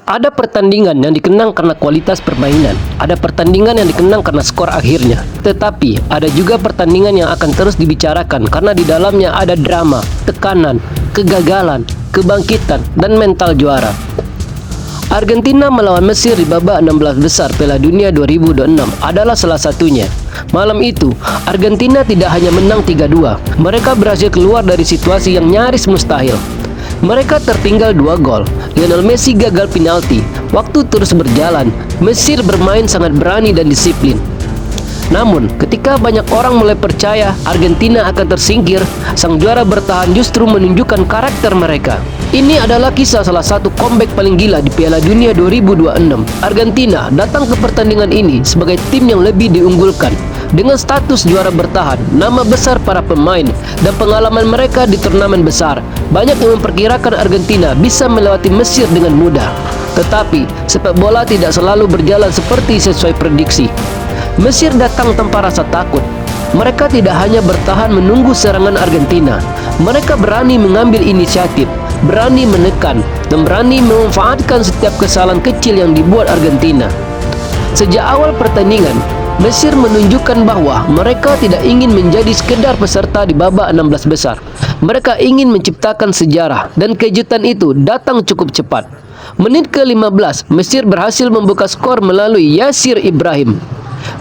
Ada pertandingan yang dikenang karena kualitas permainan, ada pertandingan yang dikenang karena skor akhirnya. Tetapi, ada juga pertandingan yang akan terus dibicarakan karena di dalamnya ada drama, tekanan, kegagalan, kebangkitan, dan mental juara. Argentina melawan Mesir di babak 16 besar Piala Dunia 2026 adalah salah satunya. Malam itu, Argentina tidak hanya menang 3-2, mereka berhasil keluar dari situasi yang nyaris mustahil. Mereka tertinggal 2 gol. Lionel Messi gagal penalti. Waktu terus berjalan, Mesir bermain sangat berani dan disiplin. Namun, ketika banyak orang mulai percaya Argentina akan tersingkir, sang juara bertahan justru menunjukkan karakter mereka. Ini adalah kisah salah satu comeback paling gila di Piala Dunia 2026. Argentina datang ke pertandingan ini sebagai tim yang lebih diunggulkan. Dengan status juara bertahan, nama besar para pemain, dan pengalaman mereka di turnamen besar, banyak yang memperkirakan Argentina bisa melewati Mesir dengan mudah. Tetapi, sepak bola tidak selalu berjalan seperti sesuai prediksi. Mesir datang tanpa rasa takut. Mereka tidak hanya bertahan menunggu serangan Argentina, mereka berani mengambil inisiatif, berani menekan, dan berani memanfaatkan setiap kesalahan kecil yang dibuat Argentina. Sejak awal pertandingan, Mesir menunjukkan bahwa mereka tidak ingin menjadi sekedar peserta di babak 16 besar. Mereka ingin menciptakan sejarah, dan kejutan itu datang cukup cepat. Menit ke-15, Mesir berhasil membuka skor melalui Yasir Ibrahim.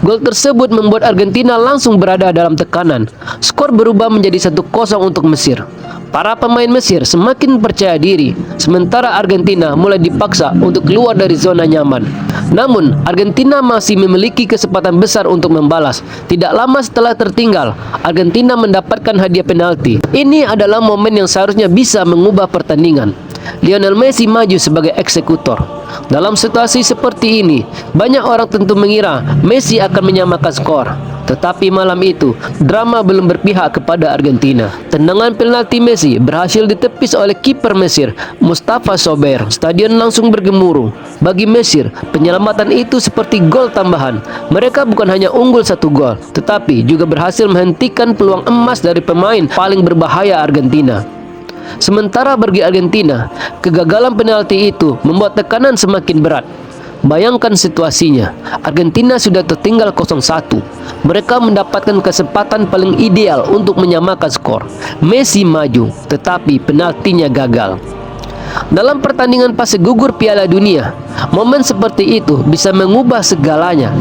Gol tersebut membuat Argentina langsung berada dalam tekanan. Skor berubah menjadi 1-0 untuk Mesir. Para pemain Mesir semakin percaya diri, sementara Argentina mulai dipaksa untuk keluar dari zona nyaman. Namun, Argentina masih memiliki kesempatan besar untuk membalas. Tidak lama setelah tertinggal, Argentina mendapatkan hadiah penalti. Ini adalah momen yang seharusnya bisa mengubah pertandingan. Lionel Messi maju sebagai eksekutor. Dalam situasi seperti ini, banyak orang tentu mengira Messi akan menyamakan skor. Tetapi malam itu, drama belum berpihak kepada Argentina. Tendangan penalti Messi berhasil ditepis oleh kiper Mesir, Mustafa Sober. Stadion langsung bergemuruh. Bagi Mesir, penyelamatan itu seperti gol tambahan. Mereka bukan hanya unggul 1 gol, tetapi juga berhasil menghentikan peluang emas dari pemain paling berbahaya Argentina. Sementara bagi Argentina, kegagalan penalti itu membuat tekanan semakin berat. Bayangkan situasinya, Argentina sudah tertinggal 0-1. Mereka mendapatkan kesempatan paling ideal untuk menyamakan skor. Messi maju, tetapi penaltinya gagal. Dalam pertandingan fase gugur Piala Dunia, momen seperti itu bisa mengubah segalanya.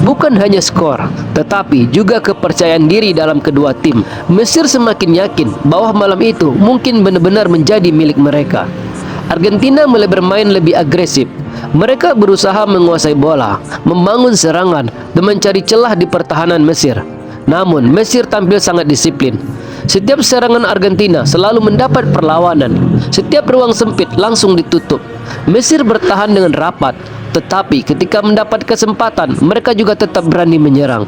Bukan hanya skor, tetapi juga kepercayaan diri dalam kedua tim. Mesir semakin yakin bahwa malam itu mungkin benar-benar menjadi milik mereka. Argentina mulai bermain lebih agresif. Mereka berusaha menguasai bola, membangun serangan, dan mencari celah di pertahanan Mesir. Namun, Mesir tampil sangat disiplin. Setiap serangan Argentina selalu mendapat perlawanan. Setiap ruang sempit langsung ditutup. Mesir bertahan dengan rapat, tetapi ketika mendapat kesempatan, mereka juga tetap berani menyerang.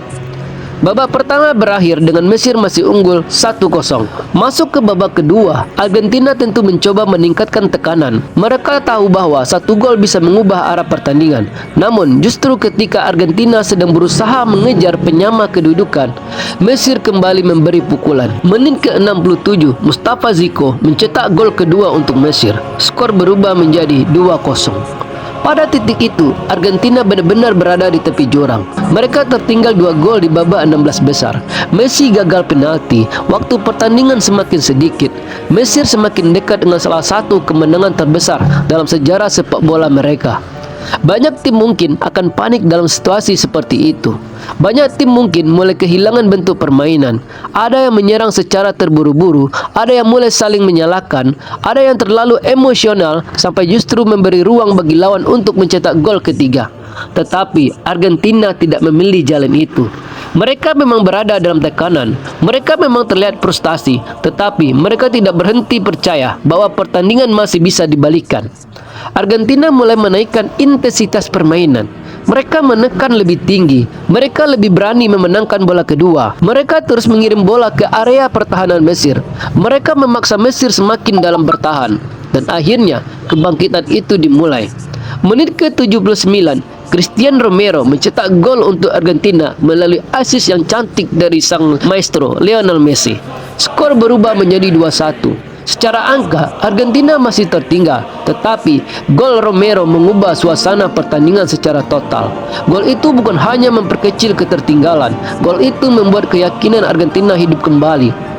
Babak pertama berakhir dengan Mesir masih unggul 1-0. Masuk ke babak kedua, Argentina tentu mencoba meningkatkan tekanan. Mereka tahu bahwa 1 gol bisa mengubah arah pertandingan. Namun, justru ketika Argentina sedang berusaha mengejar penyama kedudukan, Mesir kembali memberi pukulan. Menit ke-67, Mustafa Ziko mencetak gol kedua untuk Mesir. Skor berubah menjadi 2-0. Pada titik itu, Argentina benar-benar berada di tepi jurang. Mereka tertinggal 2 gol di babak 16 besar. Messi gagal penalti. Waktu pertandingan semakin sedikit. Mesir semakin dekat dengan salah satu kemenangan terbesar dalam sejarah sepak bola mereka. Banyak tim mungkin akan panik dalam situasi seperti itu. Banyak tim mungkin mulai kehilangan bentuk permainan. Ada yang menyerang secara terburu-buru, ada yang mulai saling menyalahkan, ada yang terlalu emosional sampai justru memberi ruang bagi lawan untuk mencetak gol ketiga. Tetapi Argentina tidak memilih jalan itu. Mereka memang berada dalam tekanan, mereka memang terlihat frustasi, tetapi mereka tidak berhenti percaya bahwa pertandingan masih bisa dibalikkan. Argentina mulai menaikkan intensitas permainan. Mereka menekan lebih tinggi. Mereka lebih berani memenangkan bola kedua. Mereka terus mengirim bola ke area pertahanan Mesir. Mereka memaksa Mesir semakin dalam bertahan. Dan akhirnya kebangkitan itu dimulai. Menit ke-79, Cristian Romero mencetak gol untuk Argentina melalui assist yang cantik dari sang maestro Lionel Messi. Skor berubah menjadi 2-1. Secara angka, Argentina masih tertinggal, tetapi gol Romero mengubah suasana pertandingan secara total. Gol itu bukan hanya memperkecil ketertinggalan, gol itu membuat keyakinan Argentina hidup kembali.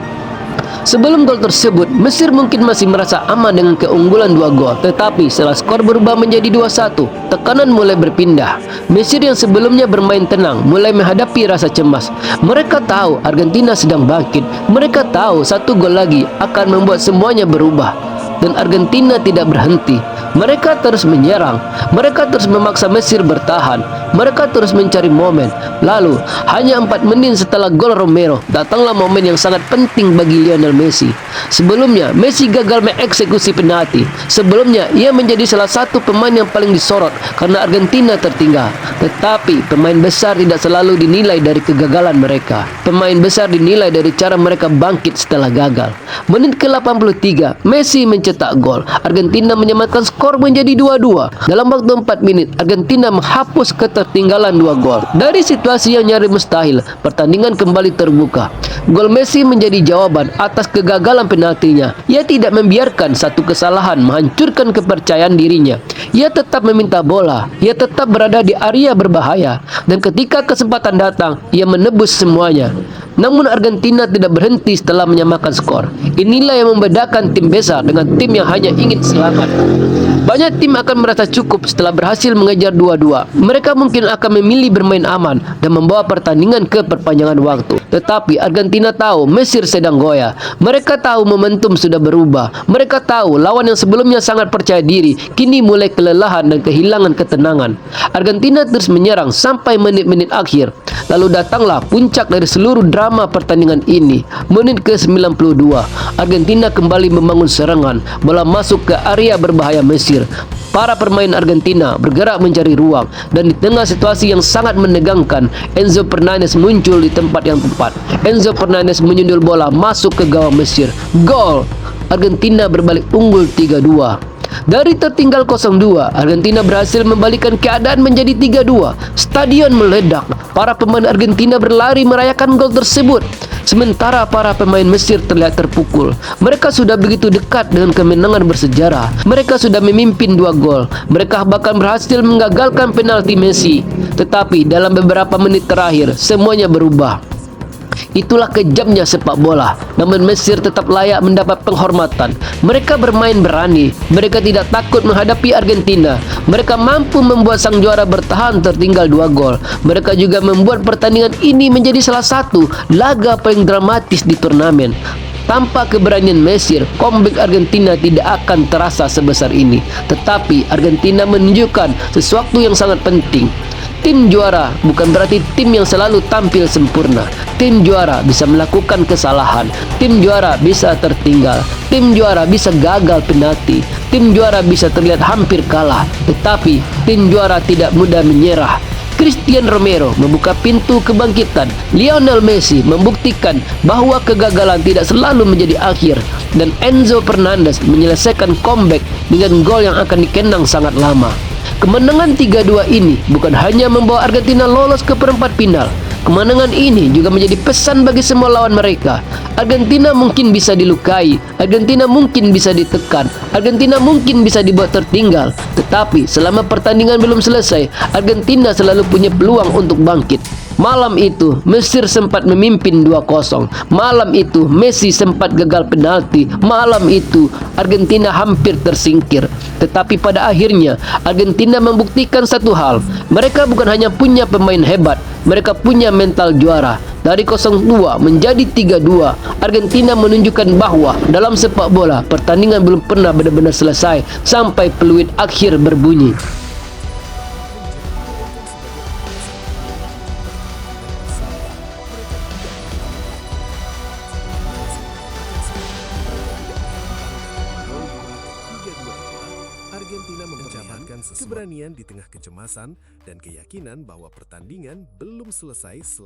Sebelum gol tersebut, Mesir mungkin masih merasa aman dengan keunggulan 2 gol. Tetapi setelah skor berubah menjadi 2-1, tekanan mulai berpindah. Mesir yang sebelumnya bermain tenang mulai menghadapi rasa cemas. Mereka tahu Argentina sedang bangkit. Mereka tahu 1 gol lagi akan membuat semuanya berubah. Dan Argentina tidak berhenti. Mereka terus menyerang. Mereka terus memaksa Mesir bertahan. Mereka terus mencari momen. Lalu, hanya 4 menit setelah gol Romero, datanglah momen yang sangat penting bagi Lionel Messi. Sebelumnya, Messi gagal mengeksekusi penalti. Sebelumnya, ia menjadi salah satu pemain yang paling disorot karena Argentina tertinggal. Tetapi, pemain besar tidak selalu dinilai dari kegagalan mereka. Pemain besar dinilai dari cara mereka bangkit setelah gagal. Menit ke-83, Messi mencetak gol. Argentina menyamakan skor menjadi 2-2. Dalam waktu 4 menit, Argentina menghapus ketertinggalan 2 gol. Dari situasi yang nyaris mustahil, pertandingan kembali terbuka. Gol Messi menjadi jawaban atas kegagalan penaltinya. Ia tidak membiarkan satu kesalahan menghancurkan kepercayaan dirinya. Ia tetap meminta bola. Ia tetap berada di area berbahaya. Dan ketika kesempatan datang, ia menebus semuanya. Namun Argentina tidak berhenti setelah menyamakan skor. Inilah yang membedakan tim besar dengan tim yang hanya ingin selamat. Banyak tim akan merasa cukup setelah berhasil mengejar 2-2. Mereka mungkin akan memilih bermain aman dan membawa pertandingan ke perpanjangan waktu. Tetapi Argentina tahu Mesir sedang goyah. Mereka tahu momentum sudah berubah. Mereka tahu lawan yang sebelumnya sangat percaya diri kini mulai kelelahan dan kehilangan ketenangan. Argentina terus menyerang sampai menit-menit akhir. Lalu datanglah puncak dari seluruh drama pertandingan ini. Menit ke-92, Argentina kembali membangun serangan. Bola masuk ke area berbahaya Mesir. Para pemain Argentina bergerak mencari ruang, dan di tengah situasi yang sangat menegangkan, Enzo Fernandez muncul di tempat yang tepat. Enzo Fernandez menyundul bola masuk ke gawang Mesir. Gol! Argentina berbalik unggul 3-2. Dari tertinggal 0-2, Argentina berhasil membalikkan keadaan menjadi 3-2. Stadion meledak. Para pemain Argentina berlari merayakan gol tersebut. Sementara para pemain Mesir terlihat terpukul. Mereka sudah begitu dekat dengan kemenangan bersejarah. Mereka sudah memimpin 2 gol. Mereka bahkan berhasil menggagalkan penalti Messi. Tetapi dalam beberapa menit terakhir, semuanya berubah. Itulah kejamnya sepak bola. Namun Mesir tetap layak mendapat penghormatan. Mereka bermain berani. Mereka tidak takut menghadapi Argentina. Mereka mampu membuat sang juara bertahan tertinggal 2 gol. Mereka juga membuat pertandingan ini menjadi salah satu laga paling dramatis di turnamen. Tanpa keberanian Mesir, comeback Argentina tidak akan terasa sebesar ini. Tetapi Argentina menunjukkan sesuatu yang sangat penting. Tim juara bukan berarti tim yang selalu tampil sempurna. Tim juara bisa melakukan kesalahan. Tim juara bisa tertinggal. Tim juara bisa gagal penalti. Tim juara bisa terlihat hampir kalah. Tetapi tim juara tidak mudah menyerah. Cristiano Romero membuka pintu kebangkitan. Lionel Messi membuktikan bahwa kegagalan tidak selalu menjadi akhir. Dan Enzo Fernandez menyelesaikan comeback dengan gol yang akan dikenang sangat lama. Kemenangan 3-2 ini bukan hanya membawa Argentina lolos ke perempat final. Kemenangan ini juga menjadi pesan bagi semua lawan mereka. Argentina mungkin bisa dilukai, Argentina mungkin bisa ditekan, Argentina mungkin bisa dibuat tertinggal. Tetapi selama pertandingan belum selesai, Argentina selalu punya peluang untuk bangkit. Malam itu, Mesir sempat memimpin 2-0. Malam itu, Messi sempat gagal penalti. Malam itu, Argentina hampir tersingkir. Tetapi pada akhirnya, Argentina membuktikan satu hal. Mereka bukan hanya punya pemain hebat, mereka punya mental juara. Dari 0-2 menjadi 3-2, Argentina menunjukkan bahwa dalam sepak bola, pertandingan belum pernah benar-benar selesai sampai peluit akhir berbunyi. Argentina mencatatkan keberanian di tengah kecemasan dan keyakinan bahwa pertandingan belum selesai.